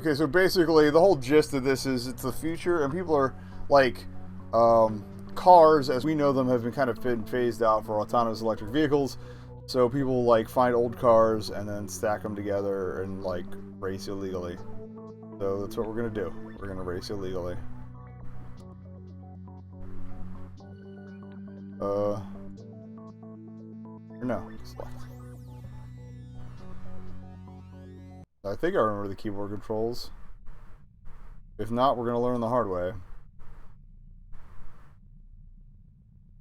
Okay, so basically the whole gist of this is it's the future, and people are like, cars as we know them have been kind of phased out for autonomous electric vehicles. So people like find old cars and then stack them together and like race illegally. So that's what we're gonna do. We're gonna race illegally. Or no, select. I think I remember the keyboard controls. If not, we're gonna learn the hard way.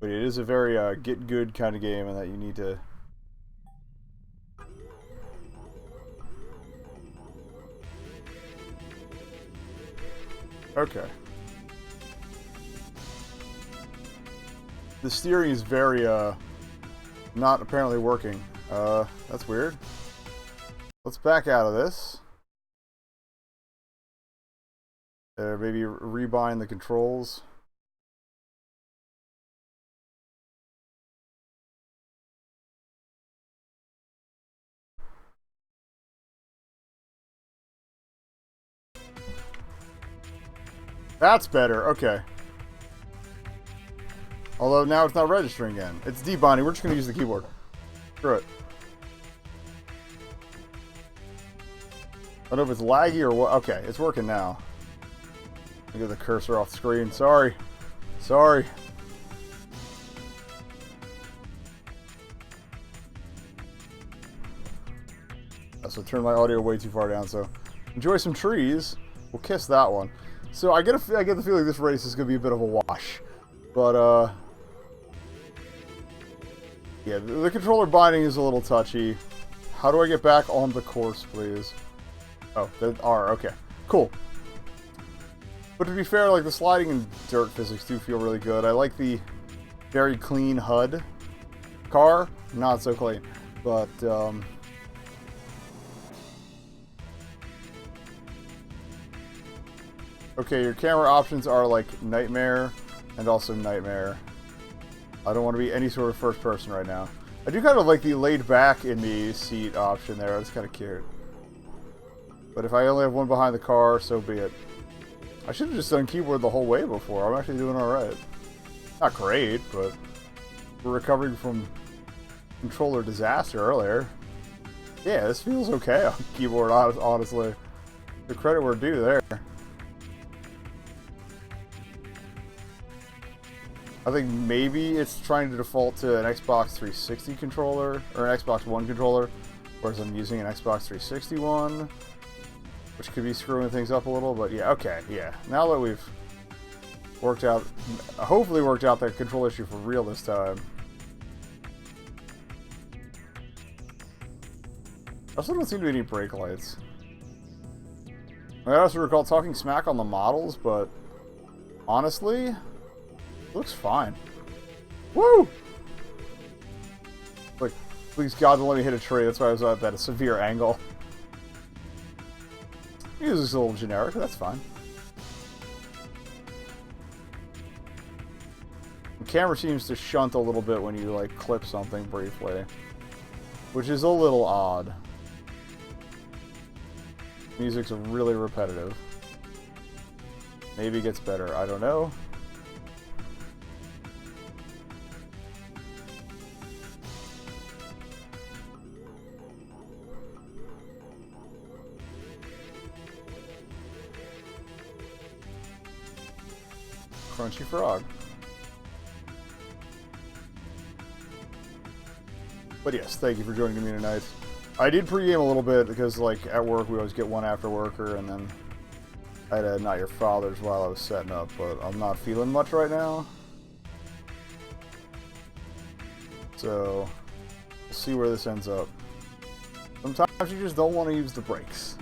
But it is a very get good kind of game, and that you need to. Okay. The steering is very not apparently working. That's weird. Let's back out of this. Maybe rebind the controls. That's better, okay. Although now it's not registering again. It's debinding, we're just gonna use the keyboard. Screw it. I don't know if it's laggy or what. Okay, it's working now. Get the cursor off the screen. Sorry. Sorry. So turn my audio way too far down. So enjoy some trees. We'll kiss that one. So I get the feeling this race is gonna be a bit of a wash, but yeah, the controller binding is a little touchy. How do I get back on the course, please? Oh, the R. Okay, cool. But to be fair, like the sliding and dirt physics do feel really good. I like the very clean HUD. Car, not so clean, but okay, your camera options are like Nightmare and also Nightmare. I don't want to be any sort of first person right now. I do kind of like the laid back in the seat option there. That's kind of cute. But if I only have one behind the car, so be it. I should have just done keyboard the whole way before. I'm actually doing alright. Not great, but we're recovering from controller disaster earlier. Yeah, this feels okay on keyboard, honestly. The credit we're due there. I think maybe it's trying to default to an Xbox 360 controller, or an Xbox One controller, whereas I'm using an Xbox 360 one, which could be screwing things up a little, but yeah, okay, yeah. Now that we've worked out, hopefully worked out that control issue for real this time. I also don't seem to be any brake lights. I also recall talking smack on the models, but honestly, looks fine. Woo! Like, please God, don't let me hit a tree. That's why I was at that severe angle. Music's a little generic, but that's fine. The camera seems to shunt a little bit when you, like, clip something briefly, which is a little odd. Music's really repetitive. Maybe it gets better. I don't know. Crunchy frog. But yes, thank you for joining me tonight. I did pregame a little bit because, like, at work we always get one after worker, and then I had a Not Your Father's while I was setting up, but I'm not feeling much right now. So, we'll see where this ends up. Sometimes you just don't want to use the brakes.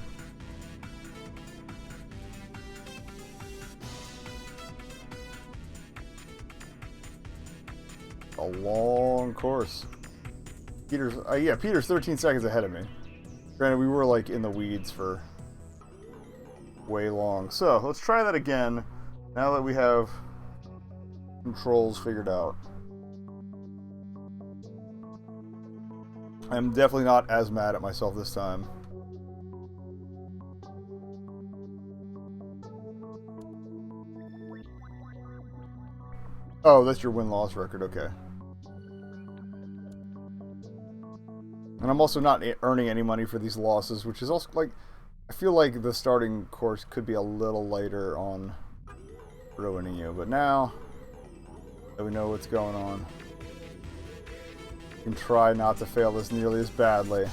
A long course. Peter's 13 seconds ahead of me. Granted, we were like in the weeds for way long. So let's try that again now that we have controls figured out. I'm definitely not as mad at myself this time. Oh, that's your win-loss record, okay. And I'm also not earning any money for these losses, which is also, like, I feel like the starting course could be a little lighter on ruining you, but now that we know what's going on, we can try not to fail this nearly as badly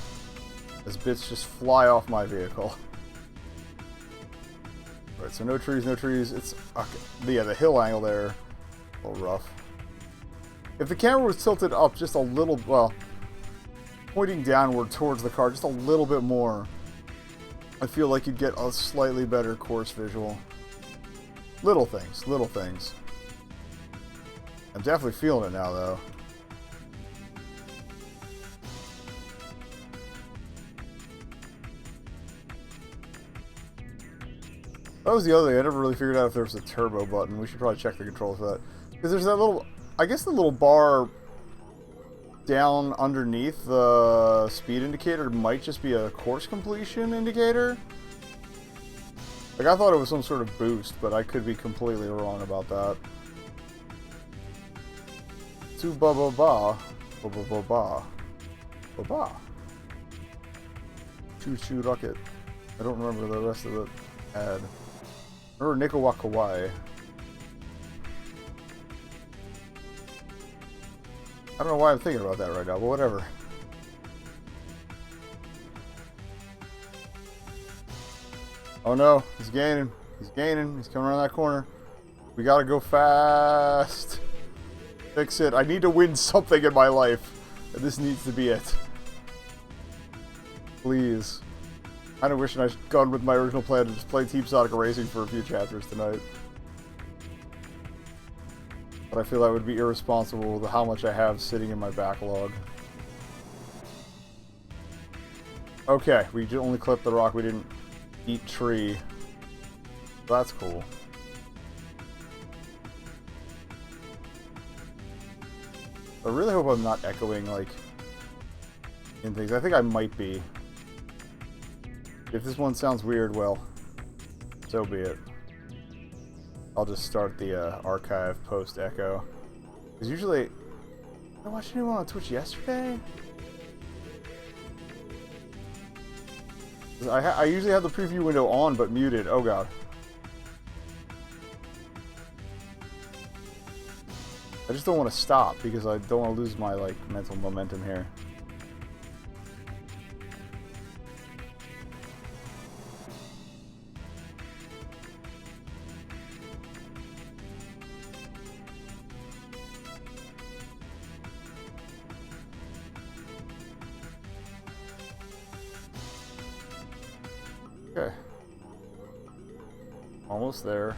as bits just fly off my vehicle. Right, so no trees, no trees. It's okay. Yeah, the hill angle there, a little rough. If the camera was tilted up just a little, well, pointing downward towards the car just a little bit more, I feel like you'd get a slightly better course visual. Little things, little things. I'm definitely feeling it now, though. That was the other thing. I never really figured out if there was a turbo button. We should probably check the controls for that. Because there's that little, I guess the little bar down underneath the speed indicator might just be a course completion indicator. Like, I thought it was some sort of boost, but I could be completely wrong about that. To ba ba ba. Ba ba ba ba. Ba ba. Choo choo rocket. I don't remember the rest of the ad. Remember Nikowakawai. I don't know why I'm thinking about that right now, but whatever. Oh no, he's gaining. He's gaining. He's coming around that corner. We gotta go fast. Fix it. I need to win something in my life. And this needs to be it. Please. I kinda wish I'd gone with my original plan to just play Team Sonic Racing for a few chapters tonight. But I feel that would be irresponsible with how much I have sitting in my backlog. Okay, we only clipped the rock, we didn't eat tree. That's cool. I really hope I'm not echoing, like, in things. I think I might be. If this one sounds weird, well, so be it. I'll just start the archive post-echo. Because usually... Did I watch anyone on Twitch yesterday? I usually have the preview window on, but muted. Oh god. I just don't want to stop, because I don't want to lose my, like, mental momentum here. Okay. Almost there.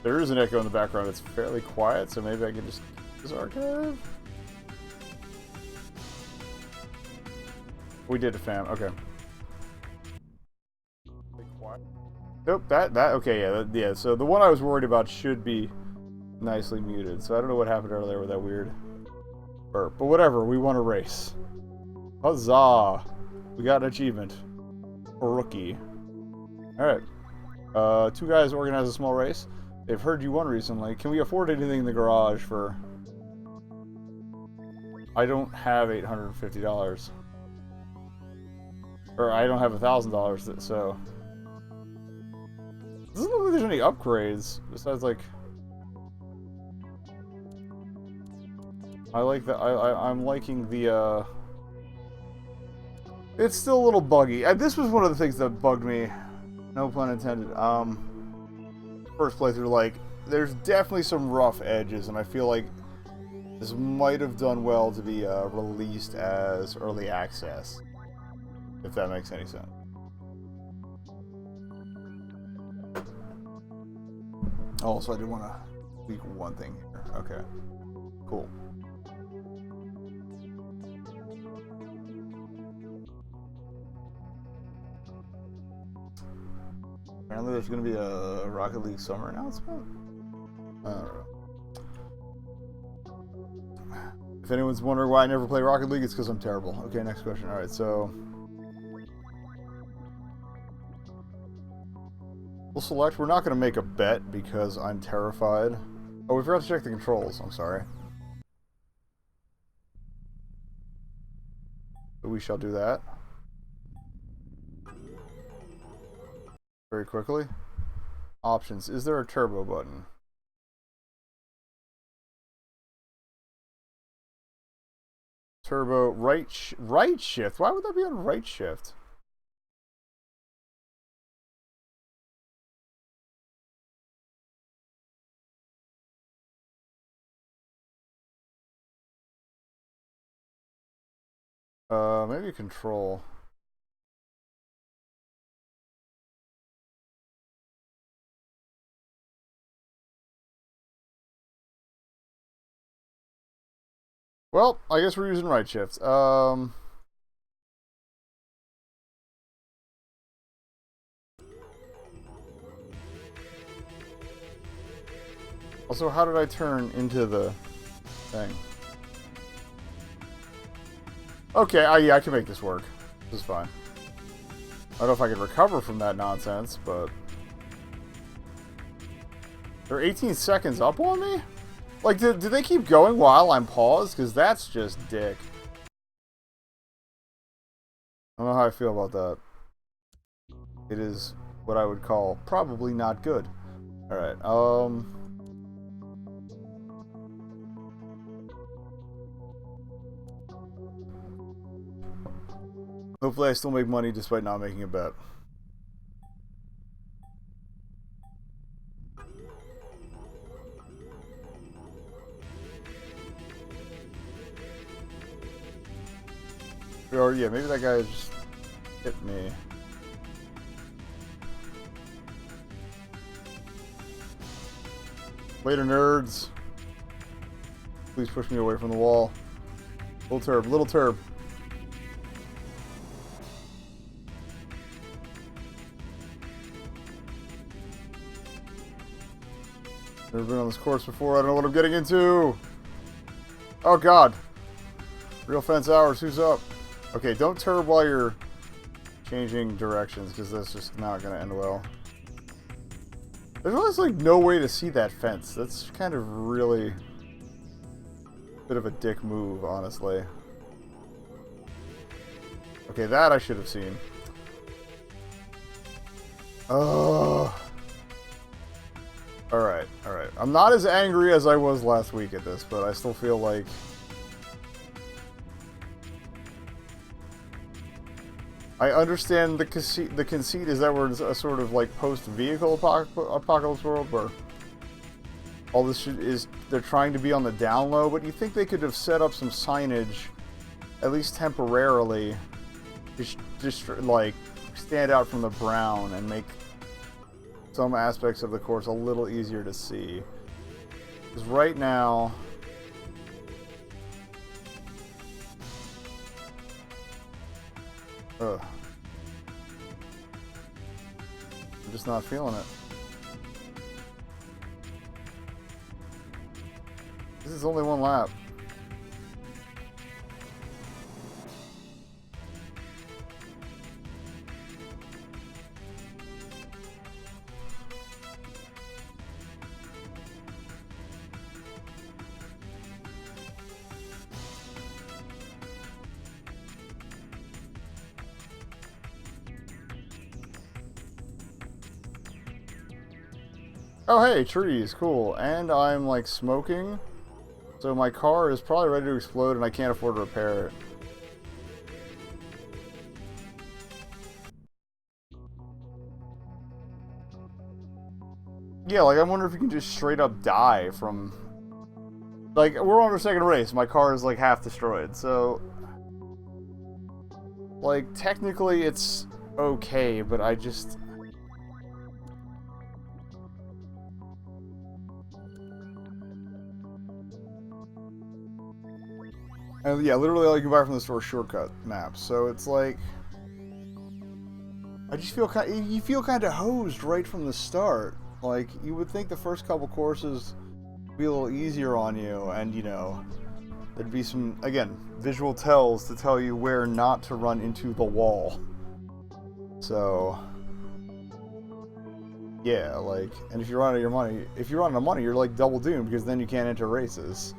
There is an echo in the background. It's fairly quiet, so maybe I can just keep this archive. We did a fam. Okay. Nope. Okay. Yeah. So the one I was worried about should be nicely muted. So I don't know what happened earlier with that weird burp, but whatever. We won a race. Huzzah! We got an achievement. A rookie. All right. Two guys organize a small race. They've heard you won recently. Can we afford anything in the garage for... I don't have $850. Or I don't have $1,000, so... It doesn't look like there's any upgrades, besides, like... I like that. I'm liking the, It's still a little buggy. This was one of the things that bugged me. No pun intended. First playthrough, like, there's definitely some rough edges, and I feel like this might have done well to be released as early access, if that makes any sense. Oh, so I did want to tweak one thing here. Okay, cool. Apparently there's going to be a Rocket League summer announcement? I don't know. If anyone's wondering why I never play Rocket League, it's because I'm terrible. Okay, next question. Alright, so... We'll select. We're not going to make a bet because I'm terrified. Oh, we forgot to check the controls. I'm sorry. But we shall do that. Very quickly. Options. Is there a turbo button? Turbo right shift. Why would that be on right shift? Maybe control. Well, I guess we're using right shift. Also, how did I turn into the thing? Okay, yeah, I can make this work. This is fine. I don't know if I can recover from that nonsense, but... They're 18 seconds up on me? Like, do they keep going while I'm paused? Because that's just dick. I don't know how I feel about that. It is what I would call probably not good. Alright, hopefully I still make money despite not making a bet. Or, yeah, maybe that guy just hit me. Later, nerds. Please push me away from the wall. Little turb, little turb. Never been on this course before. I don't know what I'm getting into. Oh, God. Real fence hours. Who's up? Okay, don't turb while you're changing directions, because that's just not going to end well. There's almost like no way to see that fence. That's kind of really a bit of a dick move, honestly. Okay, that I should have seen. Oh. Alright, alright. I'm not as angry as I was last week at this, but I still feel like... I understand the conceit is that we're a sort of like post-vehicle apocalypse world where all this shit is, they're trying to be on the down low, but you think they could have set up some signage, at least temporarily, just like stand out from the brown and make some aspects of the course a little easier to see. Because right now... Ugh. I'm just not feeling it. This is only one lap. Oh hey, trees, cool. And I'm like smoking, so my car is probably ready to explode and I can't afford to repair it. Yeah, like I wonder if you can just straight up die from... Like, we're on our second race, my car is like half destroyed, so... Like, technically it's okay, but I just... And yeah, literally all you can buy from the store shortcut maps. So it's like, I just feel you feel kind of hosed right from the start. Like you would think the first couple courses would be a little easier on you, and you know, there'd be some again visual tells to tell you where not to run into the wall. So Yeah, like, and if you run out of your money, if you run out of money, you're like double doomed because then you can't enter races.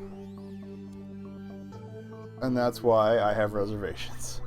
And that's why I have reservations.